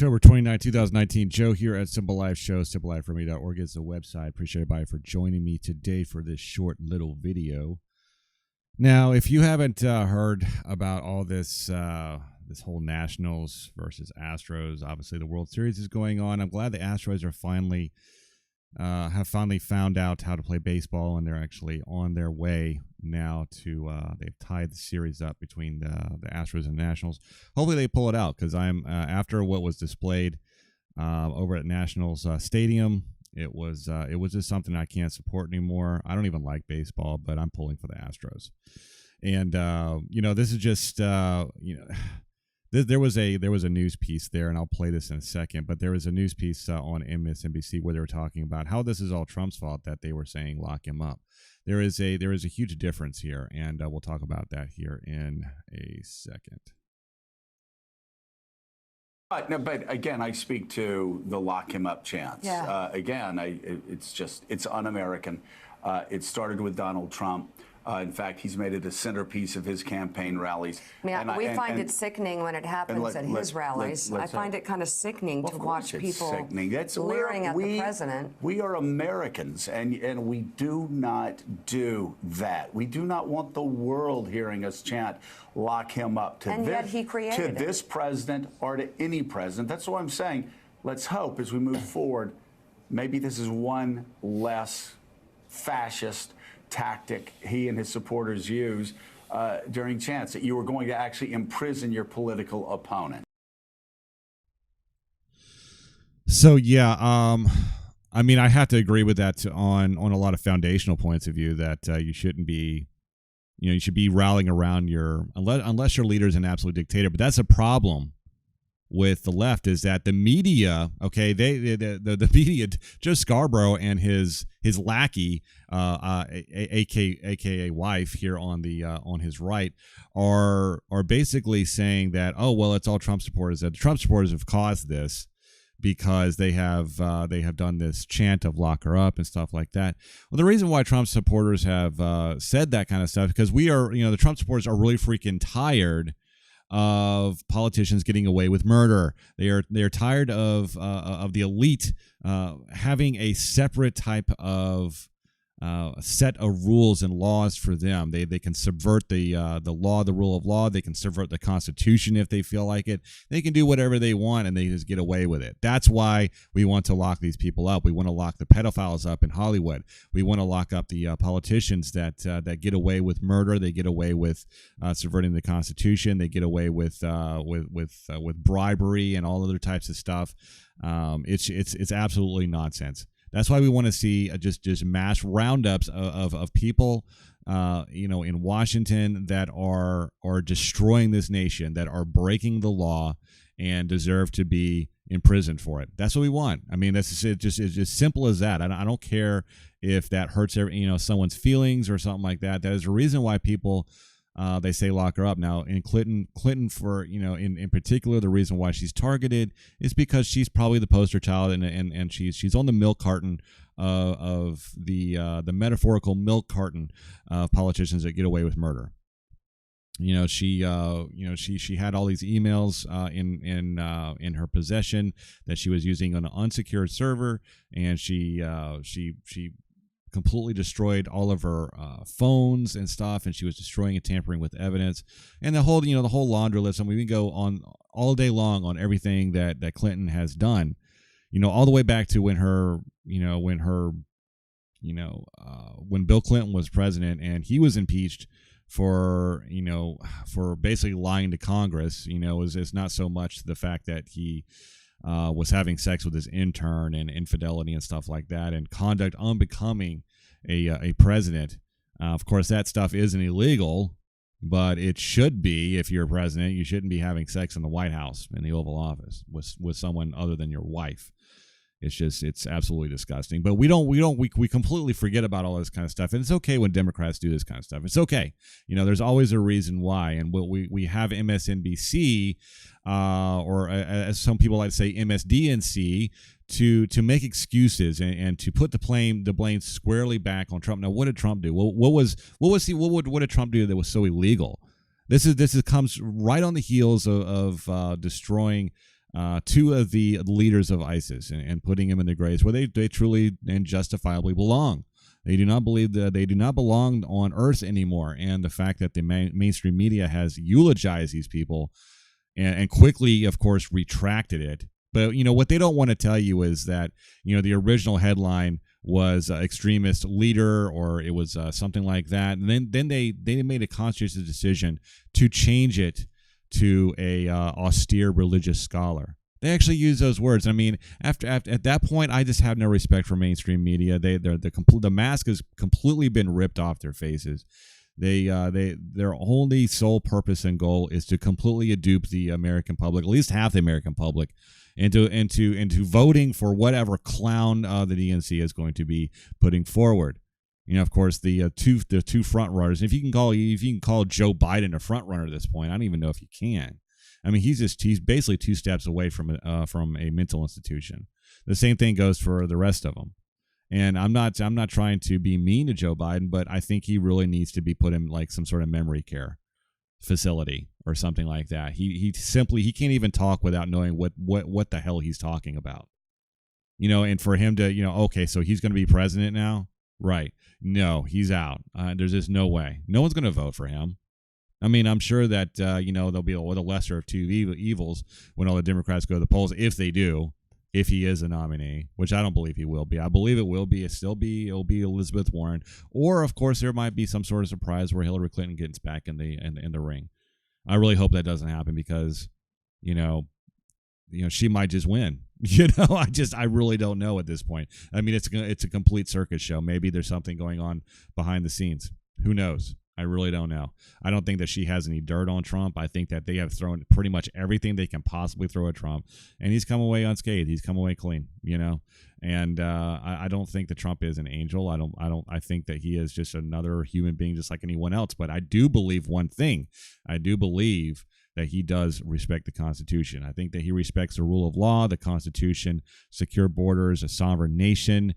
October 29, 2019. Joe here at Simple Life Show. SimpleLifeForMe.org is the website. Appreciate everybody for joining me today for this short little video. Now, if you haven't heard about all this this whole Nationals versus Astros, obviously the World Series is going on. I'm glad the Astros are finally found out how to play baseball, and they're actually on their way now to they've tied the series up between the Astros and Nationals. Hopefully they pull it out, because I'm after what was displayed over at Nationals Stadium, it was just something I can't support anymore. I don't even like baseball, but I'm pulling for the Astros. And this is just there was a news piece there, and I'll play this in a second, but there was a news piece on MSNBC where they were talking about how this is all Trump's fault, that they were saying lock him up. There is a huge difference here, and we'll talk about that here in a second. But again, I speak to the lock him up chance. Yeah. It's un-American. It started with Donald Trump. In fact, he's made it a centerpiece of his campaign rallies. We find it sickening when it happens at his rallies. I find it kind of sickening to watch people leering at the president. We are Americans, and we do not do that. We do not want the world hearing us chant, lock him up, to this president or to any president. That's what I'm saying. Let's hope as we move forward, maybe this is one less fascist tactic he and his supporters use during chants, that you were going to actually imprison your political opponent. So yeah, I mean, I have to agree with that on a lot of foundational points of view, that you shouldn't be, you should be rallying around unless your leader is an absolute dictator. But that's a problem with the left, is that the media, okay, the media, Joe Scarborough and his lackey, aka wife here on his right, are basically saying that, oh well, it's all Trump supporters, that the Trump supporters have caused this because they have done this chant of lock her up and stuff like that. Well, the reason why Trump supporters have said that kind of stuff, because the Trump supporters are really freaking tired of politicians getting away with murder. They are tired of the elite having a separate type of set of rules and laws for them. They can subvert the law, the rule of law. They can subvert the Constitution if they feel like it. They can do whatever they want, and they just get away with it. That's why we want to lock these people up. We want to lock the pedophiles up in Hollywood. We want to lock up the politicians that get away with murder. They get away with subverting the Constitution. They get away with bribery and all other types of stuff. It's absolutely nonsense. That's why we want to see just mass roundups of people, in Washington that are destroying this nation, that are breaking the law and deserve to be imprisoned for it. That's what we want. I mean, it's just simple as that. I don't care if that hurts someone's feelings or something like that. That is the reason why people. They say lock her up. Now, in Clinton for, in particular, the reason why she's targeted is because she's probably the poster child, and she's on the milk carton of the metaphorical milk carton of politicians that get away with murder. She had all these emails in her possession that she was using on an unsecured server, and she completely destroyed all of her phones and stuff, and she was destroying and tampering with evidence, and the whole laundry list. I mean, we can go on all day long on everything that Clinton has done, all the way back to when Bill Clinton was president, and he was impeached for basically lying to Congress. It's not so much the fact that he was having sex with his intern and infidelity and stuff like that, and conduct unbecoming a president. Of course, that stuff isn't illegal, but it should be. If you're a president, you shouldn't be having sex in the White House, in the Oval Office, with someone other than your wife. It's absolutely disgusting. But we completely forget about all this kind of stuff. And it's okay when Democrats do this kind of stuff. It's okay. There's always a reason why. And we have MSNBC, or as some people like to say, MSDNC, to make excuses and to put the blame squarely back on Trump. Now, what did Trump do? What did Trump do that was so illegal? This comes right on the heels of destroying two of the leaders of ISIS and putting them in the graves where they truly and justifiably belong. They do not believe that they do not belong on Earth anymore. And the fact that the mainstream media has eulogized these people and quickly, of course, retracted it. But, what they don't want to tell you is that, the original headline was extremist leader, or it was something like that. And then they made a conscious decision to change it to a austere religious scholar. They actually use those words. I mean, after at that point, I just have no respect for mainstream media. The mask has completely been ripped off their faces. Their only sole purpose and goal is to completely dupe the American public, at least half the American public, into voting for whatever clown the DNC is going to be putting forward. Of course, the two front runners. If you can call Joe Biden a front runner at this point, I don't even know if you can. I mean, he's basically 2 steps away from a mental institution. The same thing goes for the rest of them. And I'm not trying to be mean to Joe Biden, but I think he really needs to be put in like some sort of memory care facility or something like that. He can't even talk without knowing what the hell he's talking about. And for him to, okay, so he's going to be president now, right? No, he's out. There's just no way. No one's going to vote for him. I mean, I'm sure that, there'll be the lesser of two evils when all the Democrats go to the polls, if they do, if he is a nominee, which I don't believe he will be. I believe it'll be Elizabeth Warren, or of course there might be some sort of surprise where Hillary Clinton gets back in the ring. I really hope that doesn't happen because, she might just win. I really don't know at this point. I mean, it's a complete circus show. Maybe there's something going on behind the scenes. Who knows? I really don't know. I don't think that she has any dirt on Trump. I think that they have thrown pretty much everything they can possibly throw at Trump, and he's come away unscathed. He's come away clean, And I don't think that Trump is an angel. I think that he is just another human being, just like anyone else. But I do believe one thing. I do believe that he does respect the Constitution. I think that he respects the rule of law, the Constitution, secure borders, a sovereign nation.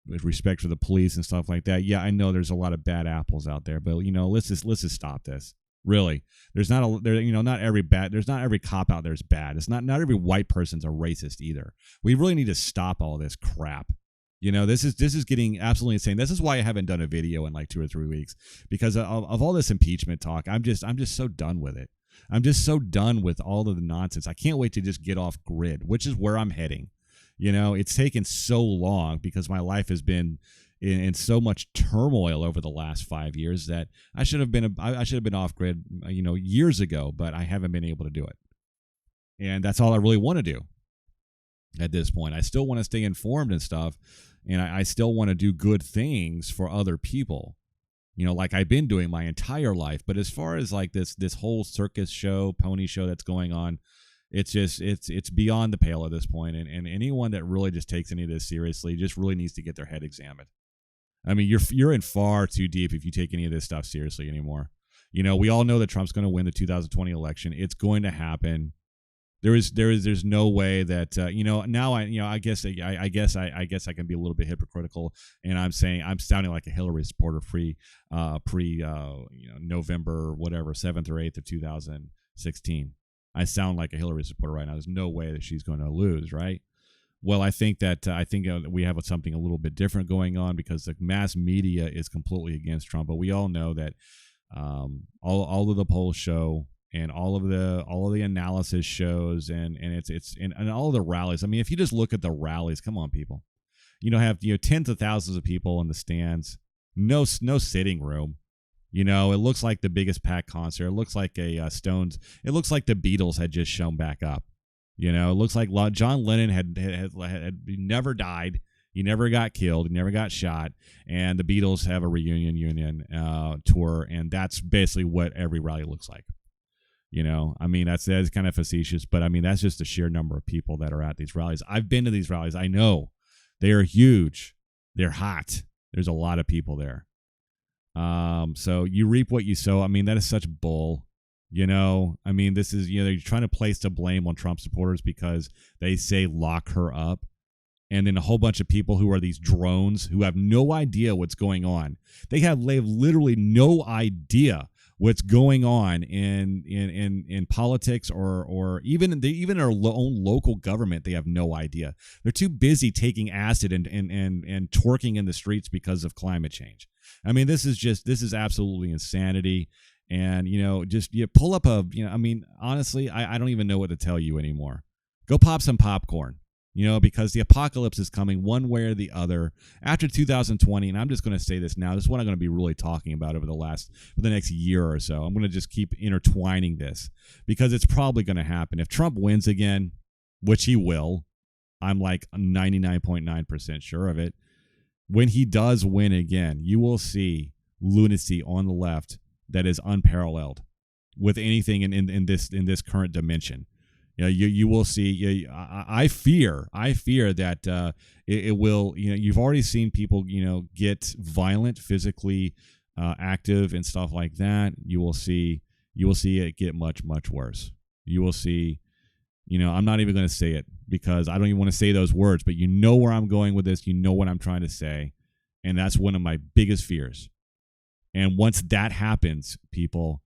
With respect for the police and stuff like that. Yeah, I know there's a lot of bad apples out there, but let's just stop this. Really, there's not every cop out there is bad. It's not every white person's a racist either. We really need to stop all this crap. This is getting absolutely insane. This is why I haven't done a video in like 2 or 3 weeks, because of all this impeachment talk. I'm just so done with it. I'm just so done with all of the nonsense. I can't wait to just get off grid, which is where I'm heading. It's taken so long because my life has been in so much turmoil over the last 5 years that I should have been off grid, years ago, but I haven't been able to do it. And that's all I really want to do at this point. I still want to stay informed and stuff, and I still want to do good things for other people, like I've been doing my entire life. But as far as like this whole circus show, pony show that's going on, it's beyond the pale at this point, and anyone that really just takes any of this seriously just really needs to get their head examined. I mean, you're in far too deep if you take any of this stuff seriously anymore. We all know that Trump's going to win the 2020 election. It's going to happen. There's no way that now I guess I can be a little bit hypocritical, and I'm sounding like a Hillary supporter pre November 7th or 8th of 2016. I sound like a Hillary supporter right now. There's no way that she's going to lose, right? Well, I think we have something a little bit different going on because the mass media is completely against Trump. But we all know that all of the polls show, and all of the analysis shows, and all of the rallies. I mean, if you just look at the rallies, come on, people, have tens of thousands of people in the stands, no sitting room. It looks like the biggest packed concert. It looks like a Stones. It looks like the Beatles had just shown back up. It looks like John Lennon had never died. He never got killed. He never got shot. And the Beatles have a reunion tour, and that's basically what every rally looks like. I mean, that's kind of facetious, but I mean, that's just the sheer number of people that are at these rallies. I've been to these rallies. I know they are huge. They're hot. There's a lot of people there. So you reap what you sow. I mean, that is such bull. I mean, this is, you're trying to place the blame on Trump supporters because they say lock her up. And then a whole bunch of people who are these drones who have no idea what's going on. They have literally no idea what's going on in politics or even our own local government. They have no idea. They're too busy taking acid and twerking in the streets because of climate change. I mean, this is absolutely insanity. And, just pull up honestly, I don't even know what to tell you anymore. Go pop some popcorn, because the apocalypse is coming one way or the other after 2020. And I'm just going to say this now. This is what I'm going to be really talking about for the next year or so. I'm going to just keep intertwining this because it's probably going to happen. If Trump wins again, which he will, I'm like 99.9% sure of it. When he does win again, you will see lunacy on the left that is unparalleled with anything in this current dimension. You will see. I fear that it will. You've already seen people get violent, physically active, and stuff like that. You will see it get much worse. You will see. I'm not even going to say it because I don't even want to say those words. But you know where I'm going with this. You know what I'm trying to say, and that's one of my biggest fears. And once that happens, people,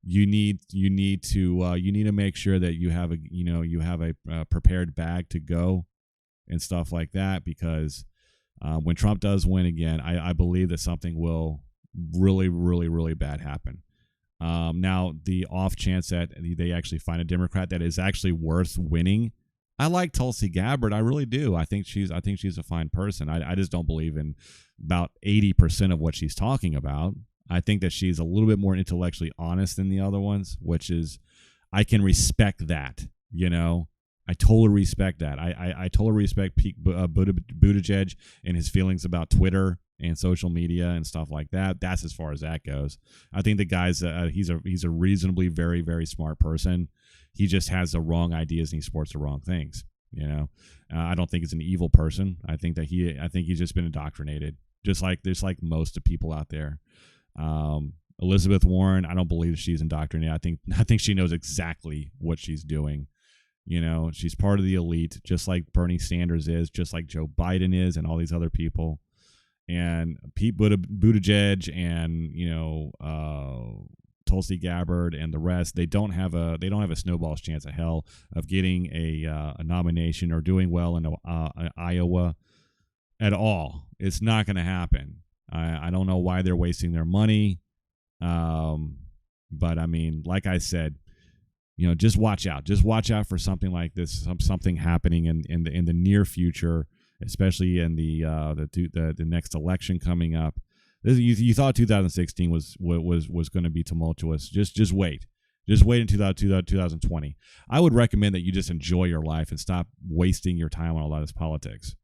you need to make sure that you have a prepared bag to go and stuff like that, because when Trump does win again, I believe that something will really, really, really bad happen. Now, the off chance that they actually find a Democrat that is actually worth winning, I like Tulsi Gabbard. I really do. I think she's a fine person. I just don't believe in about 80% of what she's talking about. I think that she's a little bit more intellectually honest than the other ones, which is, I can respect that. I totally respect that. I totally respect Buttigieg and his feelings about Twitter and social media and stuff like that. That's as far as that goes. I think the guy's he's a reasonably very, very smart person. He just has the wrong ideas and he supports the wrong things. I don't think he's an evil person. I think he's just been indoctrinated, just like most of people out there. Elizabeth Warren, I don't believe she's indoctrinated. I think she knows exactly what she's doing. She's part of the elite, just like Bernie Sanders is, just like Joe Biden is, and all these other people. And Pete Buttigieg and Tulsi Gabbard and the rest, they don't have a snowball's chance of hell of getting a nomination or doing well in Iowa at all. It's not going to happen. I don't know why they're wasting their money. But I mean, like I said, just watch out. Just watch out for something like this, something happening in the near future, especially in the next election coming up. You thought 2016 was going to be tumultuous. Just wait. Just wait until 2020. I would recommend that you just enjoy your life and stop wasting your time on a lot of this politics.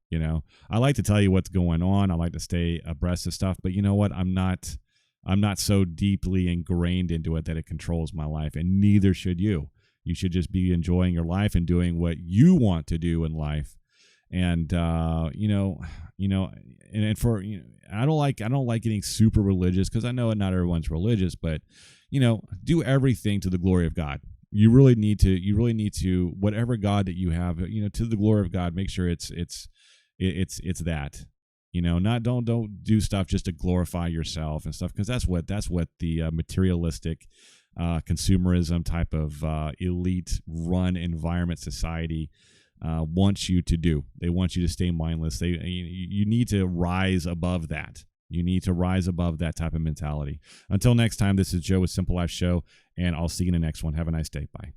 I like to tell you what's going on. I like to stay abreast of stuff, but you know what? I'm not so deeply ingrained into it that it controls my life, and neither should you. You should just be enjoying your life and doing what you want to do in life. And I don't like getting super religious, because I know not everyone's religious, but do everything to the glory of God. You really need to whatever God that you have, to the glory of God. Make sure it's that. Don't do stuff just to glorify yourself and stuff, because that's what the materialistic consumerism type of elite run environment society wants you to do. They want you to stay mindless. You need to rise above that. You need to rise above that type of mentality. Until next time, this is Joe with Simple Life Show, and I'll see you in the next one. Have a nice day. Bye.